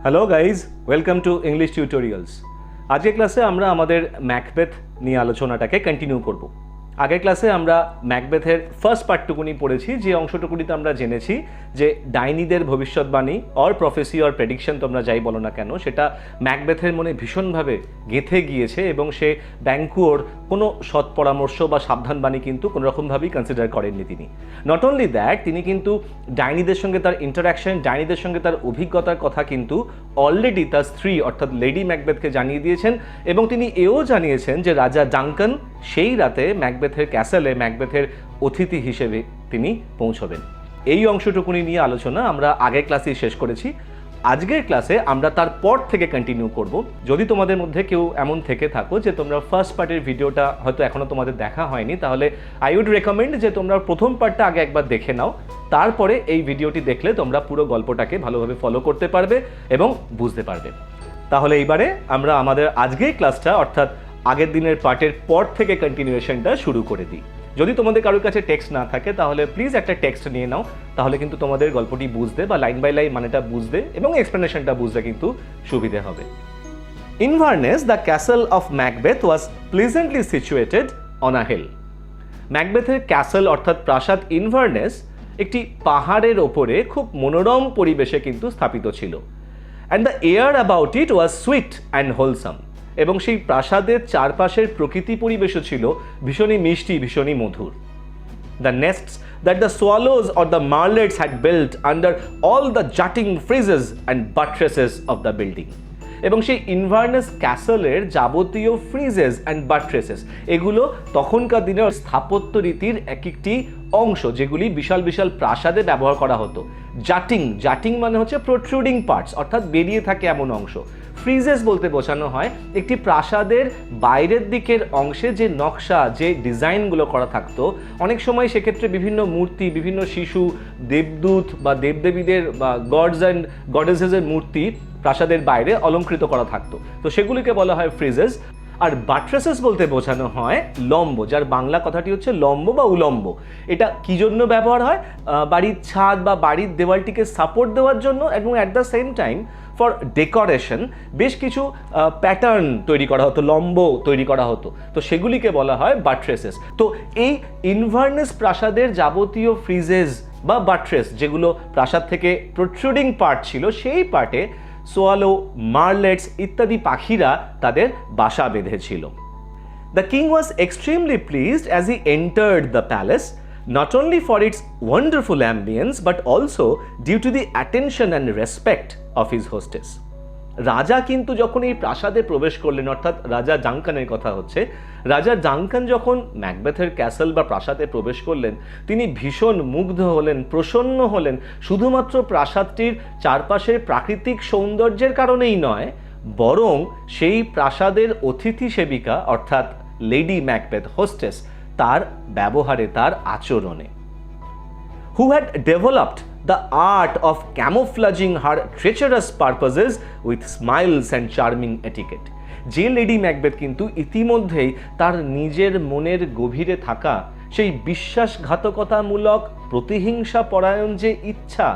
Hello guys, welcome to English tutorials. আজকের ক্লাসে আমরা আমাদের ম্যাকবেথ নিয়ে আলোচনাটাকে কন্টিনিউ করব। আগের ক্লাসে আমরা ম্যাকবেথের ফার্স্ট পার্টটুকুনি পড়েছি, যে অংশটুকুনিতে আমরা জেনেছি যে ডাইনিদের ভবিষ্যৎবাণী অর প্রফেসি অর প্রেডিকশন তোমরা যাই বলো না কেন, সেটা ম্যাকবেথের মনে ভীষণভাবে গেঁথে গিয়েছে এবং সে ব্যাঙ্কুয়োর কোনো সৎ পরামর্শ বা সাবধানবাণী কিন্তু কোনোরকমভাবেই কনসিডার করেননি তিনি। নট অনলি দ্যাট, তিনি কিন্তু ডাইনিদের সঙ্গে তার ইন্টারাকশন, ডাইনিদের সঙ্গে তার অভিজ্ঞতার কথা কিন্তু অলরেডি তার স্ত্রী অর্থাৎ লেডি ম্যাকবেথকে জানিয়ে দিয়েছেন এবং তিনি এও জানিয়েছেন যে রাজা ডাঙ্কান সেই রাতে ম্যাকবেথের ক্যাসেলে ম্যাকবেথের অতিথি হিসেবে তিনি পৌঁছবেন। এই অংশটুকুনি নিয়ে আলোচনা আমরা আগের ক্লাসেই শেষ করেছি। আজকের ক্লাসে আমরা তার পর থেকে কন্টিনিউ করব। যদি তোমাদের মধ্যে কেউ এমন থেকে থাকো যে তোমরা ফার্স্ট পার্টের ভিডিওটা হয়তো এখনও তোমাদের দেখা হয়নি, তাহলে আই উড রেকমেন্ড যে তোমরা প্রথম পার্টটা আগে একবার দেখে নাও, তারপরে এই ভিডিওটি দেখলে তোমরা পুরো গল্পটাকে ভালোভাবে ফলো করতে পারবে এবং বুঝতে পারবে। তাহলে এইবারে আমরা আমাদের আজকের ক্লাসটা অর্থাৎ আগের দিনের পার্টের পর থেকে কন্টিনিউয়েশনটা শুরু করে দিই। যদি তোমাদের কারোর কাছে টেক্সট না থাকে তাহলে প্লিজ একটা টেক্সট নিয়ে নাও, তাহলে কিন্তু তোমাদের গল্পটি বুঝতে বা লাইন বাই লাইন মানেটা বুঝতে এবং এক্সপ্লেনেশনটা বুঝতে কিন্তু সুবিধে হবে। Inverness, the castle of Macbeth was pleasantly situated on a hill. ম্যাকবেথের ক্যাসেল অর্থাৎ প্রাসাদ ইনভারনেস একটি পাহাড়ের ওপরে খুব মনোরম পরিবেশে কিন্তু স্থাপিত ছিল। And the air about it was sweet and wholesome. এবং সেই প্রাসাদের চারপাশের প্রকৃতি পরিবেশও ছিল ভীষণই মিষ্টি, ভীষণই মধুর। The nests that the swallows or the martlets had built under all the jutting friezes and buttresses of the building. এবং সেই ইনভারনেস ক্যাসেলের যাবতীয় ফ্রিজেস অ্যান্ড বাট্রেসেস এগুলো তখনকার দিনের স্থাপত্য রীতির এক একটি অংশ, যেগুলি বিশাল বিশাল প্রাসাদে ব্যবহার করা হতো। জাটিং মানে হচ্ছে প্রোট্রুডিং পার্টস, অর্থাৎ বেরিয়ে থাকে এমন অংশ। ফ্রিজেস বলতে বোঝানো হয় একটি প্রাসাদের বাইরের দিকের অংশে যে নকশা, যে ডিজাইনগুলো করা থাকতো, অনেক সময় সেক্ষেত্রে বিভিন্ন মূর্তি, বিভিন্ন শিশু, দেবদূত বা দেবদেবীদের বা গডস অ্যান্ড গডেসেসের মূর্তি প্রাসাদের বাইরে অলঙ্কৃত করা থাকতো, তো সেগুলিকে বলা হয় ফ্রিজেস। আর বাট্রেসেস বলতে বোঝানো হয় লম্ব, যার বাংলা কথাটি হচ্ছে লম্ব বা উলম্ব। এটা কি জন্য ব্যবহার হয়? বাড়ির ছাদ বা বাড়ির দেওয়ালটিকে সাপোর্ট দেওয়ার জন্য এবং at the same time for decoration বেশ কিছু প্যাটার্ন তৈরি করা হতো, লম্ব তৈরি করা হতো, তো সেগুলিকে বলা হয় বাট্রেসেস। তো এই ইনভারনেস প্রাসাদের যাবতীয় ফ্রিজেস বা বাট্রেস যেগুলো প্রাসাদ থেকে প্রোট্রুডিং পার্ট ছিল, সেই পার্টে সোয়ালো, মার্লেটস ইত্যাদি পাখিরা তাদের বাসা বেঁধেছিল। The king was extremely pleased as he entered the palace, not only for its wonderful ambience but also due to the attention and respect of his hostess. রাজা কিন্তু যখন এই প্রাসাদে প্রবেশ করলেন, অর্থাৎ রাজা ডাঙ্কানের কথা হচ্ছে, রাজা ডাঙ্কান যখন ম্যাকবেথের ক্যাসেল বা প্রাসাদে প্রবেশ করলেন, তিনি ভীষণ মুগ্ধ হলেন, প্রসন্ন হলেন, শুধুমাত্র প্রাসাদটির চারপাশের প্রাকৃতিক সৌন্দর্যের কারণেই নয়, বরং সেই প্রাসাদের অতিথি সেবিকা অর্থাৎ লেডি ম্যাকবেথ, হোস্টেস, তার ব্যবহারে, তার আচরণে। Who had developed the art of camouflaging her treacherous purposes with smiles and charming etiquette. যে লেডি ম্যাকবেথ কিন্তু ইতিমধ্যেই তার নিজের মনের গভীরে থাকা সেই বিশ্বাসঘাতকতামূলক প্রতিহিংসা পরায়ণ যে ইচ্ছা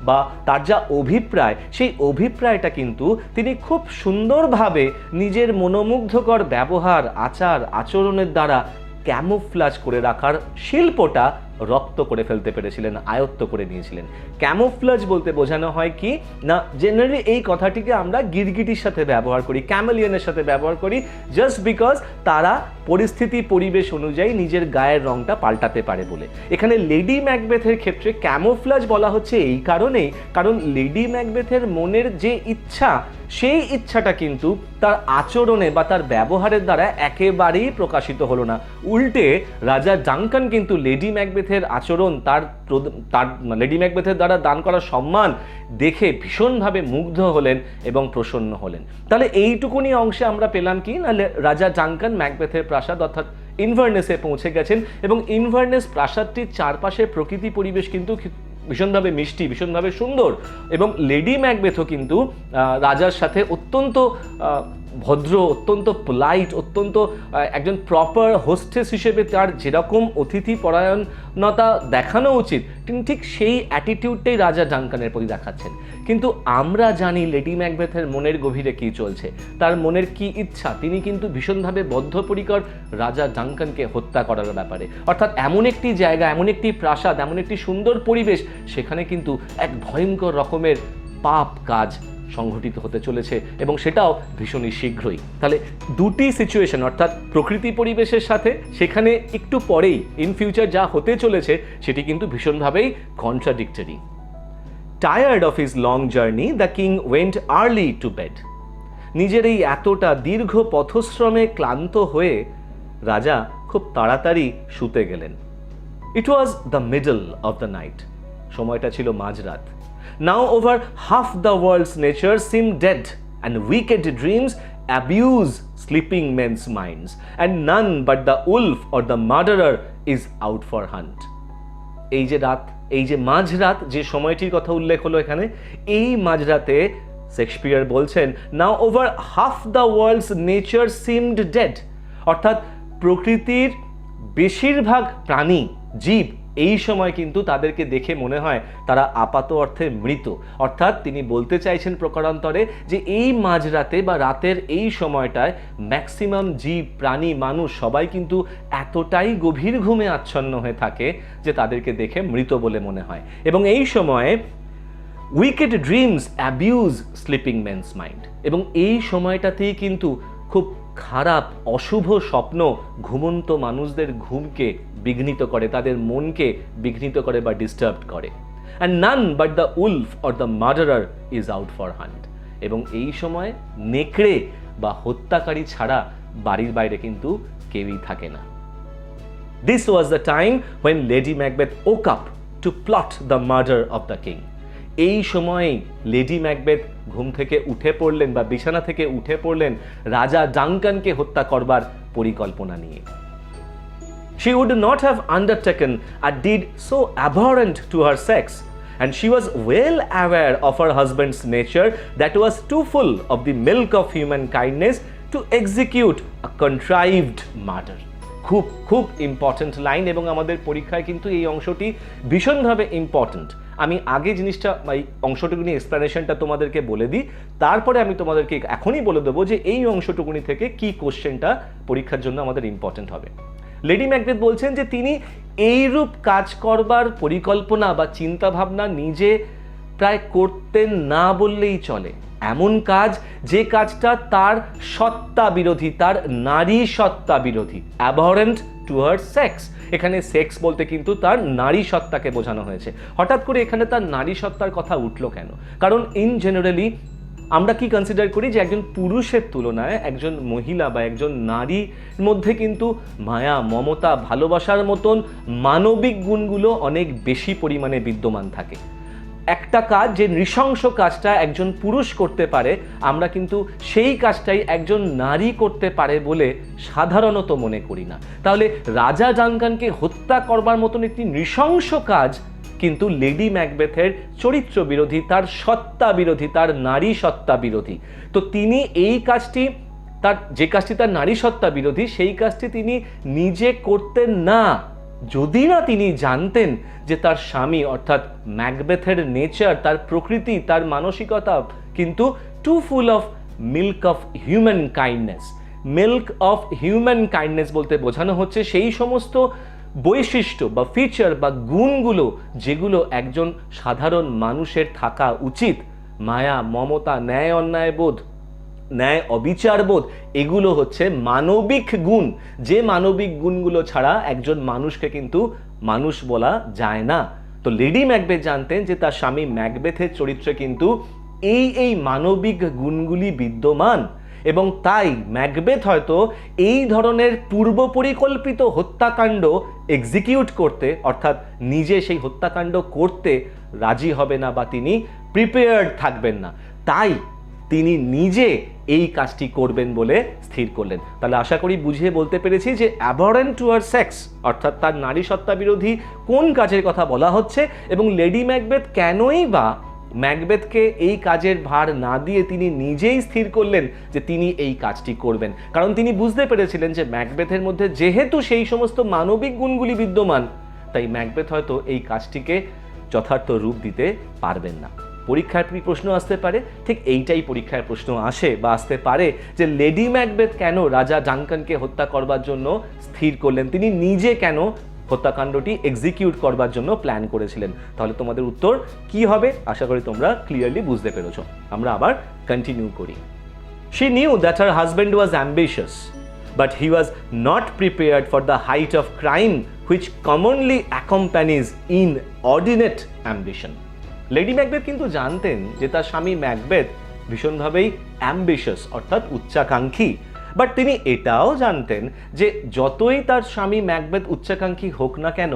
বা তার যা অভিপ্রায়, সেই অভিপ্রায়টা কিন্তু তিনি খুব সুন্দরভাবে নিজের মনোমুগ্ধকর ব্যবহার, আচার আচরণের দ্বারা ক্যামোফ্লাজ করে রাখার শিল্পটা রপ্ত করে ফেলতে পেরেছিলেন, আয়ত্ত করে নিয়েছিলেন। ক্যামোফ্লাজ বলতে বোঝানো হয় কি না, জেনারেলি এই কথাটিকে আমরা গিরগিটির সাথে ব্যবহার করি, ক্যামেলিয়নের সাথে ব্যবহার করি, জাস্ট বিকজ তারা পরিস্থিতি পরিবেশ অনুযায়ী নিজের গায়ের রংটা পাল্টাতে পারে বলে। এখানে লেডি ম্যাকবেথের ক্ষেত্রে ক্যামোফ্লাজ বলা হচ্ছে এই কারণেই, কারণ লেডি ম্যাকবেথের মনের যে ইচ্ছা, সেই ইচ্ছাটা কিন্তু তার আচরণে বা তার ব্যবহারের দ্বারা একেবারেই প্রকাশিত হলো না। উল্টে রাজা ডাঙ্কান কিন্তু লেডি ম্যাকবেথের আচরণ, তার লেডি ম্যাকবেথের দ্বারা দান করা সম্মান দেখে ভীষণভাবে মুগ্ধ হলেন এবং প্রসন্ন হলেন। তাহলে এইটুকুনি অংশে আমরা পেলাম কি না, রাজা ডাঙ্কান ম্যাকবেথের প্রাসাদ অর্থাৎ ইনভারনেসে পৌঁছে গেছেন এবং ইনভারনেস প্রাসাদটির চারপাশের প্রকৃতি পরিবেশ কিন্তু ভীষণভাবে মিষ্টি, ভীষণভাবে সুন্দর, এবং লেডি ম্যাকবেথও কিন্তু রাজার সাথে অত্যন্ত ভদ্র, অত্যন্ত পোলাইট, অত্যন্ত একজন প্রপার হোস্টেস হিসেবে তার যেরকম অতিথি পরায়ণতা দেখানো উচিত তিনি ঠিক সেই অ্যাটিটিউডটাই রাজা ডাঙ্কানের প্রতি দেখাচ্ছেন। কিন্তু আমরা জানি লেডি ম্যাকবেথের মনের গভীরে কী চলছে, তার মনের কি ইচ্ছা। তিনি কিন্তু ভীষণভাবে বদ্ধপরিকর রাজা ডাঙ্কানকে হত্যা করার ব্যাপারে। অর্থাৎ এমন একটি জায়গা, এমন একটি প্রাসাদ, এমন একটি সুন্দর পরিবেশ, সেখানে কিন্তু এক ভয়ঙ্কর রকমের পাপ কাজ সংঘটিত হতে চলেছে এবং সেটাও ভীষণই শীঘ্রই। তাহলে দুটি সিচুয়েশন, অর্থাৎ প্রকৃতি পরিবেশের সাথে সেখানে একটু পরেই ইন ফিউচার যা হতে চলেছে সেটি কিন্তু ভীষণভাবেই contradictory. Tired of his long journey the king went early to bed. নিজের এই এতটা দীর্ঘ পথশ্রমে ক্লান্ত হয়ে রাজা খুব তাড়াতাড়ি শুতে গেলেন। It was the middle of the night. সময়টা ছিল মাঝরাত। Now over half the world's nature seem dead, and wicked dreams abuse sleeping men's minds, and none but the wolf or the murderer is out for hunt. এই যে রাত, এই যে মাঝরাত, যে সময়টির কথা উল্লেখ হলো এখানে, এই মাঝরাতে শেক্সপিয়ার বলছেন now over half the world's nature seemed dead, অর্থাৎ প্রকৃতির বেশিরভাগ প্রাণী, জীব এই সময় কিন্তু তাদেরকে দেখে মনে হয় তারা আপাত অর্থে মৃত। অর্থাৎ তিনি বলতে চাইছেন প্রকারান্তরে যে এই মাঝরাতে বা রাতের এই সময়টায় ম্যাক্সিমাম জীব, প্রাণী, মানুষ সবাই কিন্তু এতটাই গভীর ঘুমে আচ্ছন্ন হয়ে থাকে যে তাদেরকে দেখে মৃত বলে মনে হয়। এবং এই সময়ে wicked dreams abuse sleeping mains mind, এবং এই সময়টাতেই কিন্তু খুব খারাপ অশুভ স্বপ্ন ঘুমন্ত মানুষদের ঘুমকে বিঘ্নিত করে, তাদের মনকে বিঘ্নিত করে বা ডিস্টার্ব করে। And none but the Wolf or the murderer is out for hunt, এবং এই সময় নেকড়ে বা হত্যাকারী ছাড়া বাড়ির বাইরে কিন্তু কেউই থাকে না। This was the time when lady Macbeth woke up to plot the murder of the king. এই সময়েই লেডি ম্যাকবেথ ঘুম থেকে উঠে পড়লেন বা বিছানা থেকে উঠে পড়লেন রাজা ডাঙ্কানকে হত্যা করবার পরিকল্পনা নিয়ে। She would not have undertaken a deed so abhorrent to her sex, and she was well aware of her husband's nature that was too full of the milk of human kindness to execute a contrived murder. খুব খুব important line, এবং আমাদের পরীক্ষায় কিন্তু এই অংশটি ভীষণভাবে important. আমি আগে জিনিসটা এই অংশটুকু নিয়ে এক্সপ্লেনেশনটা তোমাদেরকে বলে দিই, তারপরে আমি তোমাদেরকে এখনই বলে দেবো যে এই অংশটুকুনি থেকে কি কোশ্চেনটা পরীক্ষার জন্য আমাদের ইম্পর্টেন্ট হবে। লেডি ম্যাকবেথ বলছেন যে তিনি এইরূপ কাজ করবার পরিকল্পনা বা চিন্তাভাবনা নিজে প্রায় করতেন না বললেই চলে। এমন কাজ যে কাজটা তার সত্তা বিরোধী, তার নারী সত্তা বিরোধী, অ্যাবহরেন্ট টু হার সেক্স। এখানে সেক্স বলতে কিন্তু তার নারী সত্তাকে বোঝানো হয়েছে। হঠাৎ করে এখানে তার নারী সত্তার কথা উঠলো কেন? কারণ ইন জেনারেলি আমরা কি কনসিডার করি যে একজন পুরুষের তুলনায় একজন মহিলা বা একজন নারীর মধ্যে কিন্তু মায়া, মমতা, ভালোবাসার মতন মানবিক গুণগুলো অনেক বেশি পরিমাণে বিদ্যমান থাকে। একটা কাজ, যে নৃশংস কাজটা একজন পুরুষ করতে পারে, আমরা কিন্তু সেই কাজটাই একজন নারী করতে পারে বলে সাধারণত মনে করি না। তাহলে রাজা ডাঙ্কানকে হত্যা করবার মতন একটি নৃশংস কাজ কিন্তু লেডি ম্যাকবেথের চরিত্র বিরোধী, তার সত্তা বিরোধী, তার নারী সত্তা বিরোধী। তো তিনি এই কাজটি, তার যে কাজটি তার নারী সত্তা বিরোধী, সেই কাজটি তিনি নিজে করতেন না যদি না তিনি জানতেন যে তার স্বামী অর্থাৎ ম্যাকবেথের নেচার, তার প্রকৃতি, তার মানসিকতা কিন্তু too full of milk of human kindness. Milk of human kindness বলতে বোঝানো হচ্ছে সেই সমস্ত বৈশিষ্ট্য বা ফিচার বা গুণগুলো যেগুলো একজন সাধারণ মানুষের থাকা উচিত। মায়া, মমতা, ন্যায় অন্যায় বোধ, ন্যায় অবিচার বোধ, এগুলো হচ্ছে মানবিক গুণ। যে মানবিক গুণগুলো ছাড়া একজন মানুষকে কিন্তু মানুষ বলা যায় না। তো লেডি ম্যাকবেথ জানতেন যে তার স্বামী ম্যাকবেথের চরিত্রে কিন্তু এই মানবিক গুণগুলি বিদ্যমান, এবং তাই ম্যাকবেথ হয়তো এই ধরনের পূর্ব পরিকল্পিত হত্যাকাণ্ড এক্সিকিউট করতে, অর্থাৎ নিজে সেই হত্যাকাণ্ড করতে রাজি হবে না বা তিনি প্রিপেয়ার্ড থাকবেন না। তাই তিনি নিজে এই কাজটি করবেন বলে স্থির করলেন। তাহলে আশা করি বুঝিয়ে বলতে পেরেছি যে অ্যাবহরেন্ট টু হার সেক্স অর্থাৎ তার নারী সত্তা বিরোধী কোন কাজের কথা বলা হচ্ছে, এবং লেডি ম্যাকবেথ কেনই বা ম্যাকবেথকে এই কাজের ভার না দিয়ে তিনি নিজেই স্থির করলেন যে তিনি এই কাজটি করবেন, কারণ তিনি বুঝতে পেরেছিলেন যে ম্যাকবেথের মধ্যে যেহেতু সেই সমস্ত মানবিক গুণগুলি বিদ্যমান, তাই ম্যাকবেথ হয়তো এই কাজটিকে যথার্থ রূপ দিতে পারবেন না। পরীক্ষার প্রশ্ন আসতে পারে, ঠিক এইটাই পরীক্ষার প্রশ্ন আসে বা আসতে পারে যে লেডি ম্যাকবেথ কেন রাজা ডাঙ্কানকে হত্যা করবার জন্য স্থির করলেন, তিনি নিজে কেন হত্যাকাণ্ডটি এক্সিকিউট করবার জন্য প্ল্যান করেছিলেন। তাহলে তোমাদের উত্তর কি হবে আশা করি তোমরা ক্লিয়ারলি বুঝতে পেরেছো। আমরা আবার কন্টিনিউ করি। She knew that her husband was ambitious, but he was not prepared for the height of crime which commonly accompanies inordinate ambition. Lady Macbeth কিন্তু জানতেন যে তার স্বামী ম্যাকবেথ ভীষণভাবেই অ্যাম্বিশাস অর্থাৎ উচ্চাকাঙ্ক্ষী, বাট তিনি এটাও জানতেন যে যতই তার স্বামী ম্যাকবেথ উচ্চাকাঙ্ক্ষী হোক না কেন,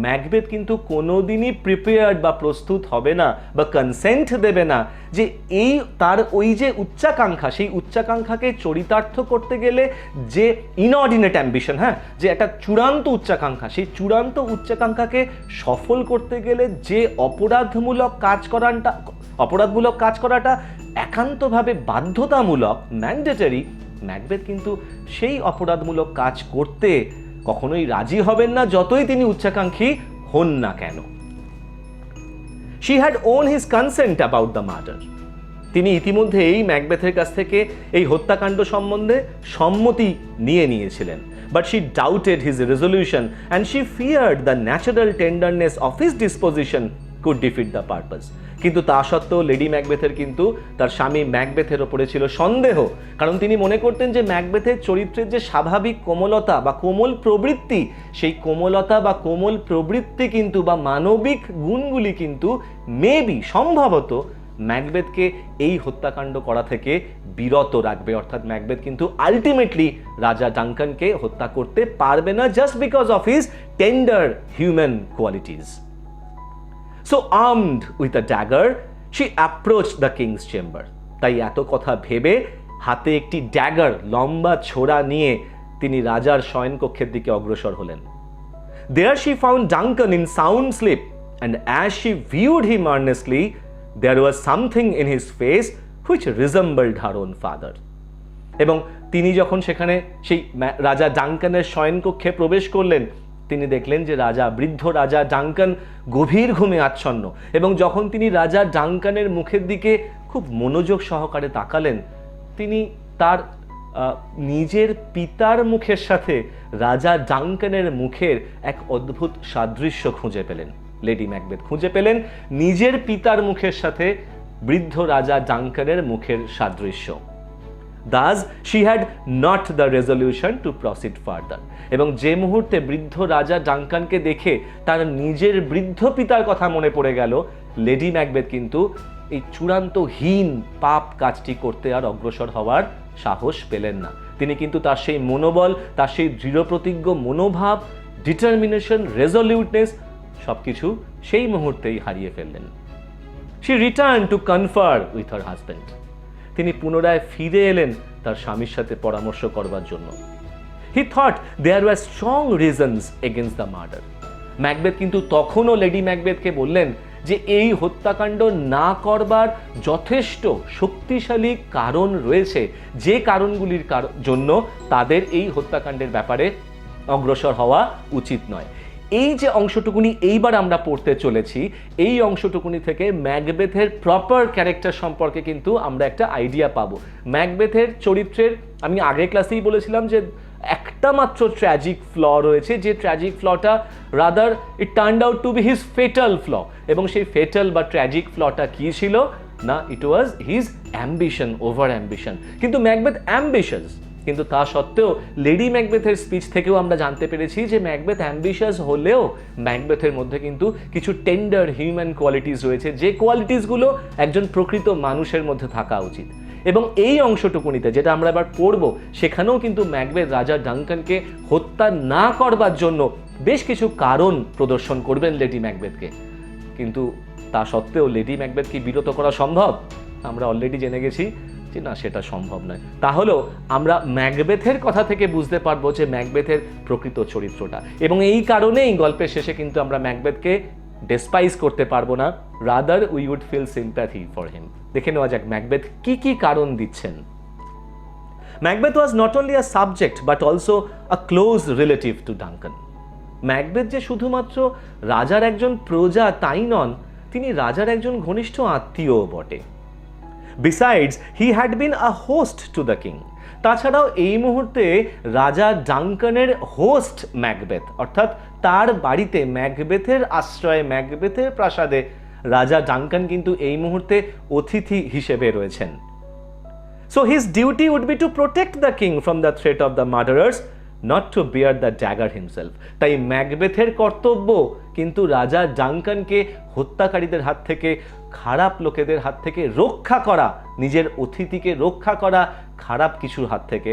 ম্যাকবেথ কিন্তু কোনোদিনই প্রিপেয়ার্ড বা প্রস্তুত হবে না বা কনসেন্ট দেবে না যে এই তার ওই যে উচ্চাকাঙ্ক্ষা, সেই উচ্চাকাঙ্ক্ষাকে চরিতার্থ করতে গেলে যে ইনঅর্ডিনেট অ্যাম্বিশন, হ্যাঁ, যে একটা চূড়ান্ত উচ্চাকাঙ্ক্ষা, সেই চূড়ান্ত উচ্চাকাঙ্ক্ষাকে সফল করতে গেলে যে অপরাধমূলক কাজ করাটা একান্তভাবে বাধ্যতামূলক, ম্যান্ডেটরি, ম্যাকবেথ কিন্তু সেই অপরাধমূলক কাজ করতে কখনোই রাজি হবেন না, যতই তিনি উচ্চাকাঙ্ক্ষী হন না কেন। She had own his consent about the murder. তিনি ইতিমধ্যেই ম্যাকবেথের কাছ থেকে এই হত্যাকাণ্ড সম্বন্ধে সম্মতি নিয়েছিলেন, but she doubted his resolution and she feared the natural tenderness of his disposition could defeat the purpose. কিন্তু তা সত্ত্বেও লেডি ম্যাকবেথের কিন্তু তার স্বামী ম্যাকবেথের ওপরে ছিল সন্দেহ, কারণ তিনি মনে করতেন যে ম্যাকবেথের চরিত্রের যে স্বাভাবিক কোমলতা বা কোমল প্রবৃত্তি, সেই কোমলতা বা কোমল প্রবৃত্তি কিন্তু বা মানবিক গুণগুলি কিন্তু মেবি সম্ভবত ম্যাকবেথকে এই হত্যাকাণ্ড করা থেকে বিরত রাখবে। অর্থাৎ ম্যাকবেথ কিন্তু আলটিমেটলি রাজা ডাঙ্কানকে হত্যা করতে পারবে না, just because of his tender human qualities. So armed with a dagger, she approached the king's chamber. তাই এত কথা ভেবে হাতে একটি ড্যাগার, লম্বা ছোরা নিয়ে তিনি রাজার শয়নকক্ষের দিকে অগ্রসর হলেন। There she found Duncan in sound sleep, and as she viewed him earnestly, there was something in his face which resembled her own father. এবং তিনি যখন সেখানে সেই রাজা ডাঙ্কানের শয়নকক্ষে প্রবেশ করলেন, তিনি দেখলেন যে বৃদ্ধ রাজা ডাঙ্কান গভীর ঘুমে আচ্ছন্ন, এবং যখন তিনি রাজা ডাঙ্কানের মুখের দিকে খুব মনোযোগ সহকারে তাকালেন, তিনি তার নিজের পিতার মুখের সাথে রাজা ডাঙ্কানের মুখের এক অদ্ভুত সাদৃশ্য খুঁজে পেলেন। লেডি ম্যাকবেথ খুঁজে পেলেন নিজের পিতার মুখের সাথে বৃদ্ধ রাজা ডাঙ্কানের মুখের সাদৃশ্য। Thus, she had not the resolution to proceed further. এবং যে মুহূর্তে বৃদ্ধ রাজা ডাঙ্কানকে দেখে তার নিজের বৃদ্ধ পিতার কথা মনে পড়ে গেল, লেডি ম্যাকবেথ কিন্তু এই চূড়ান্তহীন পাপ কাজটি করতে আর অগ্রসর হওয়ার সাহস পেলেন না। তিনি কিন্তু তার সেই মনোবল, তার সেই দৃঢ়প্রতিজ্ঞ মনোভাব, ডিটারমিনেশন, রেজলিউটনেস সবকিছু সেই মুহূর্তেই হারিয়ে ফেললেন। She returned to confer with her husband. তিনি পুনরায় ফিরে এলেন তার স্বামীর সাথে পরামর্শ করবার জন্য। He thought there were strong reasons against the murder. Macbeth কিন্তু তখনও লেডি ম্যাকবেথকে বললেন যে এই হত্যাকাণ্ড না করবার যথেষ্ট শক্তিশালী কারণ রয়েছে, যে কারণগুলির জন্য তাদের এই হত্যাকাণ্ডের ব্যাপারে অগ্রসর হওয়া উচিত নয়। এই যে অংশটুকুনি এইবার আমরা পড়তে চলেছি, এই অংশটুকুনি থেকে ম্যাকবেথের প্রপার ক্যারেক্টার সম্পর্কে কিন্তু আমরা একটা আইডিয়া পাবো। ম্যাকবেথের চরিত্রের আমি আগের ক্লাসেই বলেছিলাম যে একটা মাত্র ট্র্যাজিক ফ্ল রয়েছে, যে ট্র্যাজিক ফ্লটা rather it turned out to be his fatal flaw. এবং সেই ফেটাল বা ট্র্যাজিক ফ্লটা কি ছিল না, it was his ambition, over ambition. কিন্তু ম্যাকবেথ অ্যাম্বিশাস, কিন্তু তা সত্ত্বেও লেডি ম্যাকবেথের স্পিচ থেকেও আমরা জানতে পেরেছি যে ম্যাকবেথ অ্যাম্বিশাস হলেও ম্যাকবেথের মধ্যে কিন্তু কিছু টেন্ডার হিউম্যান কোয়ালিটিস রয়েছে, যে কোয়ালিটিসগুলো একজন প্রকৃত মানুষের মধ্যে থাকা উচিত। এবং এই অংশটুকুনিতে যেটা আমরা এবার পড়ব, সেখানেও কিন্তু ম্যাকবেথ রাজা ডাঙ্কানকে হত্যা না করবার জন্য বেশ কিছু কারণ প্রদর্শন করবেন লেডি ম্যাকবেথকে। কিন্তু তা সত্ত্বেও লেডি ম্যাকবেথ কি বিরত করা সম্ভব? আমরা অলরেডি জেনে গেছি যে না, সেটা সম্ভব নয়। তাহলেও আমরা ম্যাকবেথের কথা থেকে বুঝতে পারবো যে ম্যাকবেথের প্রকৃত চরিত্রটা, এবং এই কারণেই গল্পের শেষে কিন্তু আমরা ম্যাকবেথকে ডেসপাইজ করতে পারবো না, rather we would feel sympathy for him. দেখে নেওয়া যাক ম্যাকবেথ কি কি কারণ দিচ্ছেন। Macbeth was not only a subject but also a close relative to Duncan. Macbeth যে শুধুমাত্র রাজার একজন প্রজা তাই নন, তিনি রাজার একজন ঘনিষ্ঠ আত্মীয়ও বটে। Besides he had been a host to the king. তাছাড়াও এই মুহূর্তে রাজা ডাঙ্কানের হোস্ট ম্যাকবেথ, অর্থাৎ তার বাড়িতে ম্যাকবেথের আশ্রয়ে ম্যাকবেথের প্রাসাদে রাজা ডাঙ্কান কিন্তু এই মুহূর্তে অতিথি হিসেবে রয়েছেন। So his duty would be to protect the king from the threat of the murderers, not to bear the dagger himself. তাই ম্যাকবেথের কর্তব্য কিন্তু রাজা ডাঙ্কানকে হত্যাকারীদের হাত থেকে, খারাপ লোকেদের হাত থেকে রক্ষা করা, নিজের অতিথিকে রক্ষা করা খারাপ কিছুর হাত থেকে,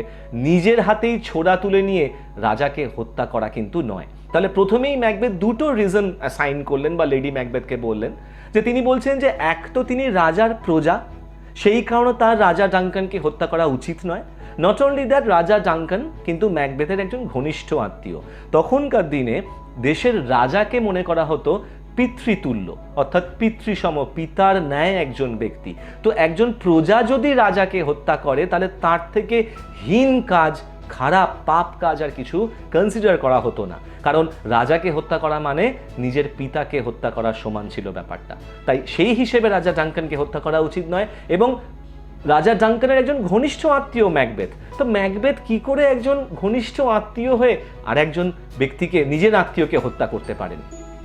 নিজের হাতেই ছোড়া তুলে নিয়ে রাজাকে হত্যা করা কিন্তু নয়। তাহলে প্রথমেই ম্যাকবেথ দুটো রিজন অ্যাসাইন করলেন বা লেডি ম্যাকবেথকে বললেন যে তিনি বলছেন যে এক তো তিনি রাজার প্রজা, সেই কারণে তার রাজা ডাঙ্কানকে হত্যা করা উচিত নয়। নট অনলি দ্যাট, রাজা ডাঙ্কান কিন্তু ম্যাকবেথের একজন ঘনিষ্ঠ আত্মীয়। তখনকার দিনে দেশের রাজাকে মনে করা হতো পিতৃতুল্য, অর্থাৎ পিতৃসম, পিতার ন্যায় একজন ব্যক্তি। তো একজন প্রজা যদি রাজাকে হত্যা করে তাহলে তার থেকে হীন কাজ, খারাপ পাপ কাজ আর কিছু কনসিডার করা হতো না, কারণ রাজাকে হত্যা করা মানে নিজের পিতাকে হত্যা করার সমান ছিল ব্যাপারটা। তাই সেই হিসেবে রাজা ডাঙ্কানকে হত্যা করা উচিত নয়। এবং রাজা ডাঙ্কানের একজন ঘনিষ্ঠ আত্মীয় ম্যাকবেথ, তো ম্যাকবেথ কি করে একজন ঘনিষ্ঠ আত্মীয় হয়ে আর একজন ব্যক্তিকে, নিজের আত্মীয়কে হত্যা করতে পারেন?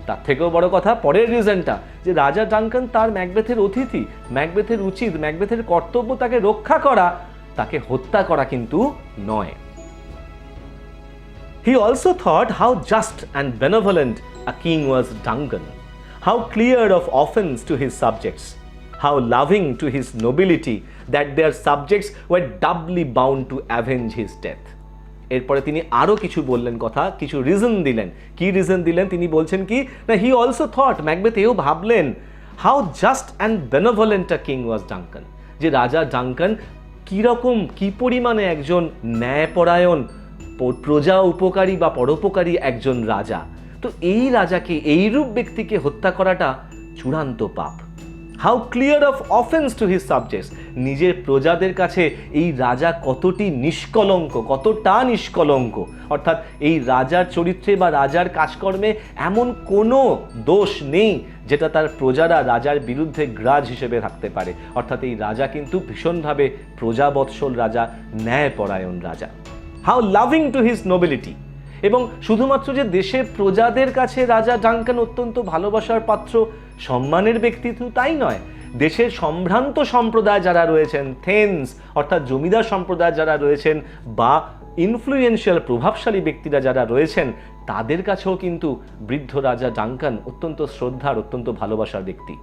তার থেকেও বড় কথা পরের রিজনটা, যে রাজা ডাঙ্কান তার ম্যাকবেথের অতিথি, ম্যাকবেথের উচিত, ম্যাকবেথের কর্তব্য তাকে রক্ষা করা, তাকে হত্যা করা কিন্তু নয়। He also thought how just and benevolent a king was Duncan, how clear of offense to his subjects, how loving to his nobility that their subjects were doubly bound to avenge his death. এরপরে তিনি আরো কিছু বললেন, কথা কিছু reason দিলেন। কি reason দিলেন? তিনি বলছেন কি না, হি অলসো থট, ম্যাকবেথ এও ভাবলেন, how just and benevolent a king was Duncan, যে রাজা ডাঙ্কান কিরকম, কি পরিমাণে একজন ন্যায়পরায়ণ, প্রজা উপকারী বা পরোপকারী একজন রাজা। তো এই রাজাকে, এইরূপ ব্যক্তিকে হত্যা করাটা চূড়ান্ত পাপ। How clear of offence to his subjects, নিজের প্রজাদের কাছে এই রাজা কতটা নিষ্কলঙ্ক, অর্থাৎ এই রাজার চরিত্রে বা রাজার কাজকর্মে এমন কোনো দোষ নেই যেটা তার প্রজারা রাজার বিরুদ্ধে গ্রাজ হিসেবে থাকতে পারে। অর্থাৎ এই রাজা কিন্তু ভীষণভাবে প্রজাবৎসল রাজা, ন্যায়পরায়ণ রাজা। How loving to his nobility, এবং শুধুমাত্র যে দেশের প্রজাদের কাছে রাজা ডাঙ্কান অত্যন্ত ভালোবাসার পাত্র, সম্মানের ব্যক্তিত্ব তাই নয়, দেশের সম্ভ্রান্ত সম্প্রদায় যারা রয়েছেন, থেন্স অর্থাৎ জমিদার সম্প্রদায় যারা রয়েছেন, বা ইনফ্লুয়েন্সিয়াল প্রভাবশালী ব্যক্তিরা যারা রয়েছেন, তাদের কাছেও কিন্তু বৃদ্ধ রাজা ডাঙ্কান অত্যন্ত শ্রদ্ধার, অত্যন্ত ভালোবাসার ব্যক্তি।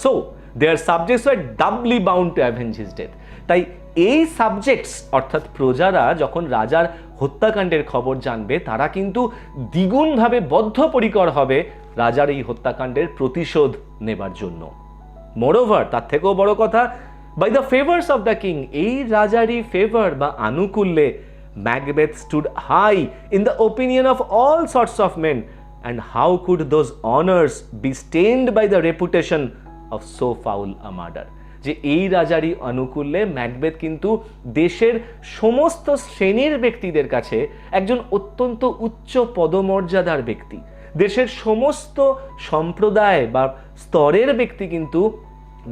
So their subjects were doubly bound to avenge his death. তাই এই সাবজেক্টস অর্থাৎ প্রজারা যখন রাজার হত্যাকাণ্ডের খবর জানবে, তারা কিন্তু দ্বিগুণভাবে বদ্ধপরিকর হবে রাজার এই হত্যাকাণ্ডের প্রতিশোধ নেবার জন্য। মোরওভার, তার থেকেও বড় কথা, by the favours of the king, এই রাজারই ফেভার বা আনুকূল্যে Macbeth stood high in the opinion of all sorts of men, and how could those honours be stained by the reputation of so foul a murder. যে এই রাজারই অনুকূল্যে Macbeth কিন্তু দেশের সমস্ত শ্রেণীর ব্যক্তিদের কাছে একজন অত্যন্ত উচ্চ পদমর্যাদার ব্যক্তি, দেশের সমস্ত সম্প্রদায় বা স্তরের ব্যক্তি কিন্তু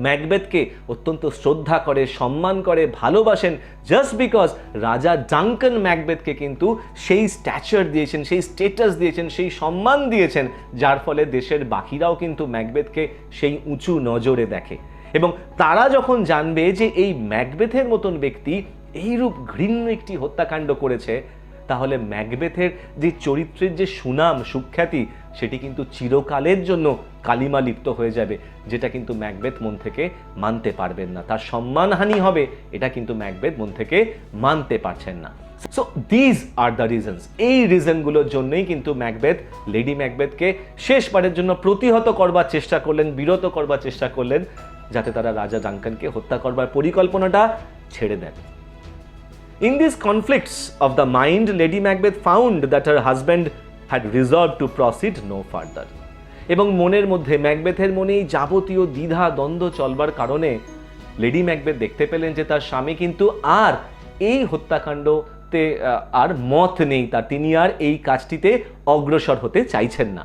ম্যাকবেথকে অত্যন্ত শ্রদ্ধা করে, সম্মান করে, ভালোবাসেন, জাস্ট বিকজ রাজা ডাঙ্কান ম্যাকবেথকে কিন্তু সেই স্ট্যাচার দিয়েছেন, সেই স্টেটাস দিয়েছেন, সেই সম্মান দিয়েছেন, যার ফলে দেশের বাকিরাও কিন্তু ম্যাকবেথকে সেই উঁচু নজরে দেখে। এবং তারা যখন জানবে যে এই ম্যাকবেথের মতন ব্যক্তি এইরূপ ঘৃণ্য একটি হত্যাকাণ্ড করেছে, তাহলে ম্যাকবেথের যে চরিত্রের যে সুনাম, সুখ্যাতি, সেটি কিন্তু চিরকালের জন্য কালিমা লিপ্ত হয়ে যাবে, যেটা কিন্তু ম্যাকবেথ মন থেকে মানতে পারবেন না। তার সম্মানহানি হবে, এটা কিন্তু ম্যাকবেথ মন থেকে মানতে পারছেন না। So these are the reasons, এই রিজনগুলোর জন্যই কিন্তু ম্যাকবেথ লেডি ম্যাকবেথকে শেষবারের জন্য প্রতিহত করবার চেষ্টা করলেন, বিরত করবার চেষ্টা করলেন, যাতে তারা রাজা ডাঙ্কানকে হত্যা করবার পরিকল্পনাটা ছেড়ে দেন। In these conflicts of the mind, Lady Macbeth found that her husband had resolved to proceed no further. এবং মনের মধ্যে ম্যাকবেথের মনেই যাবতীয় দ্বিধা দ্বন্দ্ব চলবার কারণে লেডি ম্যাকবেথ দেখতে পেলেন যে তার স্বামী কিন্তু আর এই হত্যাকাণ্ডতে আর মত নেই, তার তিনি আর এই কাজটিতে অগ্রসর হতে চাইছেন না।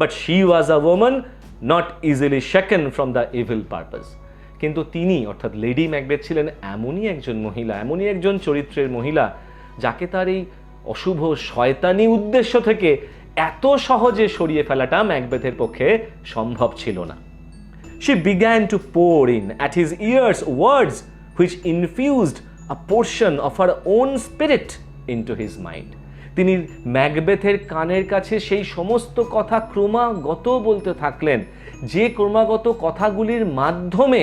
But she was a woman not easily shaken from the evil purpose. কিন্তু তিনি অর্থাৎ লেডি ম্যাকবেথ ছিলেন এমনই একজন মহিলা, এমনই একজন চরিত্রের মহিলা যাকে তার এই অশুভ শয়তানি উদ্দেশ্য থেকে এত সহজে সরিয়ে ফেলাটা ম্যাকবেথের পক্ষে সম্ভব ছিল না। She began to pour in at his ears words which infused a portion of her own spirit into his mind. তিনি ম্যাকবেথের কানের কাছে সেই সমস্ত কথা ক্রমাগত বলতে থাকলেন, যে ক্রমাগত কথাগুলির মাধ্যমে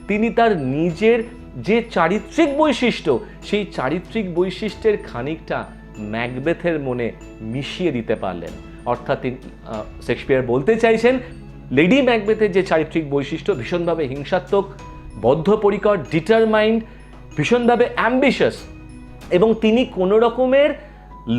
তিনি তার নিজের যে চারিত্রিক বৈশিষ্ট্য, সেই চারিত্রিক বৈশিষ্ট্যের খানিকটা ম্যাকবেথের মনে মিশিয়ে দিতে পারলেন। অর্থাৎ শেক্সপিয়ার বলতে চাইছেন লেডি ম্যাকবেথের যে চারিত্রিক বৈশিষ্ট্য, ভীষণভাবে হিংসাত্মক, বদ্ধপরিকর, ডিটারমাইন্ড, ভীষণভাবে অ্যাম্বিশাস, এবং তিনি কোনো রকমের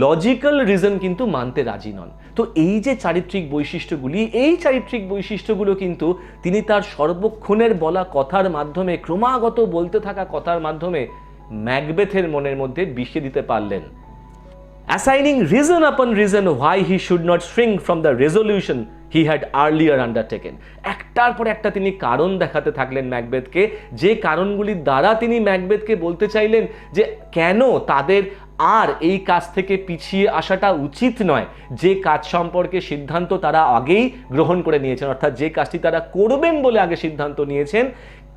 লজিক্যাল রিজন কিন্তু মানতে রাজি নন। তো এই যে চারিত্রিক বৈশিষ্ট্যগুলি, এই চারিত্রিক বৈশিষ্ট্যগুলো কিন্তু তিনি তার সর্বক্ষণের বলা কথার মাধ্যমে, ক্রমাগত বলতে থাকা কথার মাধ্যমে ম্যাকবেথের মনের মধ্যে বিষিয়ে দিতে পারলেন। Assigning reason upon reason why he should not shrink from the resolution he had earlier undertaken. একটার পর একটা তিনি কারণ দেখাতে থাকলেন ম্যাকবেথকে, যে কারণগুলির দ্বারা তিনি ম্যাকবেথকে বলতে চাইলেন যে কেন তাদের আর এই কাজ থেকে পিছিয়ে আসাটা উচিত নয়, যে কাজ সম্পর্কে সিদ্ধান্ত তারা আগেই গ্রহণ করে নিয়েছেন, অর্থাৎ যে কাজটি তারা করবেন বলে আগে সিদ্ধান্ত নিয়েছেন,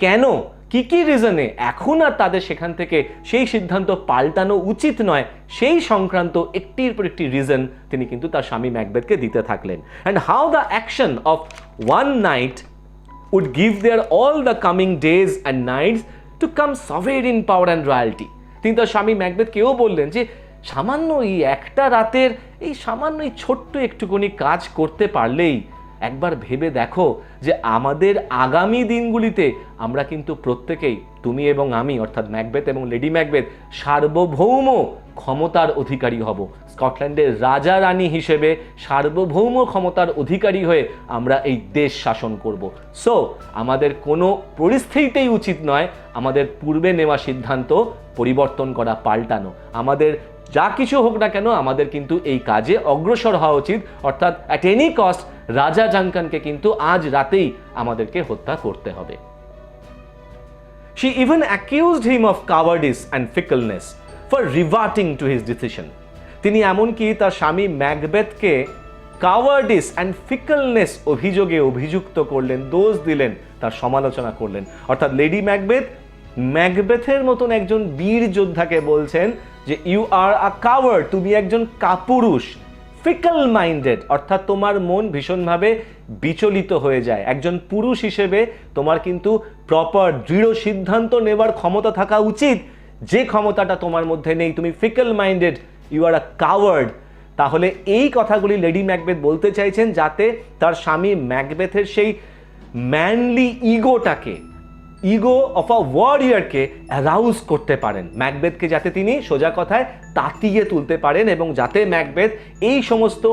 কেন কি রিজনে এখন আর তাদের সেখান থেকে সেই সিদ্ধান্ত পাল্টানো উচিত নয়, সেই সংক্রান্ত একটির পর একটি রিজন তিনি কিন্তু তার স্বামী ম্যাকবেথকে দিতে থাকলেন। And how the action of one night would give their all the coming days and nights to come sovereign power and royalty. তিনি তার স্বামী ম্যাকবেথকেও বললেন যে সামান্য এই একটা রাতের এই সামান্য এই ছোট্ট একটুখানি কাজ করতে পারলেই একবার ভেবে দেখো যে আমাদের আগামী দিনগুলিতে আমরা কিন্তু প্রত্যেকেই, তুমি এবং আমি অর্থাৎ ম্যাকবেথ এবং লেডি ম্যাকবেথ, সার্বভৌম ক্ষমতার অধিকারী হব। স্কটল্যান্ডের রাজা রানী হিসেবে সার্বভৌম ক্ষমতার অধিকারী হয়ে আমরা এই দেশ শাসন করব। সো আমাদের কোনো পরিস্থিতিতেই উচিত নয় আমাদের পূর্বে নেওয়া সিদ্ধান্ত পরিবর্তন করা, পাল্টানো। আমাদের যা কিছু হোক না কেন আমাদের কিন্তু এই কাজে অগ্রসর হওয়া উচিত, অর্থাৎ অ্যাট এনি কস্ট রাজা জাঙ্কানকে কিন্তু আজ রাতেই আমাদেরকে হত্যা করতে হবে। She even accused him of cowardice and fickleness for reverting to his decision. তিনি এমনকি তার স্বামী ম্যাকবেথকে কাওয়ার্ডিস অ্যান্ড ফিকলনেস অভিযোগে অভিযুক্ত করলেন, দোষ দিলেন, তার সমালোচনা করলেন। অর্থাৎ লেডি ম্যাকবেথ ম্যাকবেথের মতন একজন বীর যোদ্ধাকে বলছেন যে ইউ আর আ কাওয়ার্ড, তুমি একজন কাপুরুষ, ফিকল মাইন্ডেড, অর্থাৎ তোমার মন ভীষণভাবে বিচলিত হয়ে যায়। একজন পুরুষ হিসেবে তোমার কিন্তু প্রপার দৃঢ় সিদ্ধান্ত নেবার ক্ষমতা থাকা উচিত, যে ক্ষমতাটা তোমার মধ্যে নেই। তুমি fickle minded, you are a coward. তাহলে এই কথাগুলি লেডি ম্যাকবেথ বলতে চাইছেন যাতে তার স্বামী ম্যাকবেথের সেই manly ইগোটাকে, ego of a ওয়ারিয়ারকে arouse করতে পারেন, ম্যাকবেথকে যাতে তিনি সোজা কথায় তাতিয়ে তুলতে পারেন, এবং যাতে ম্যাকবেথ এই সমস্ত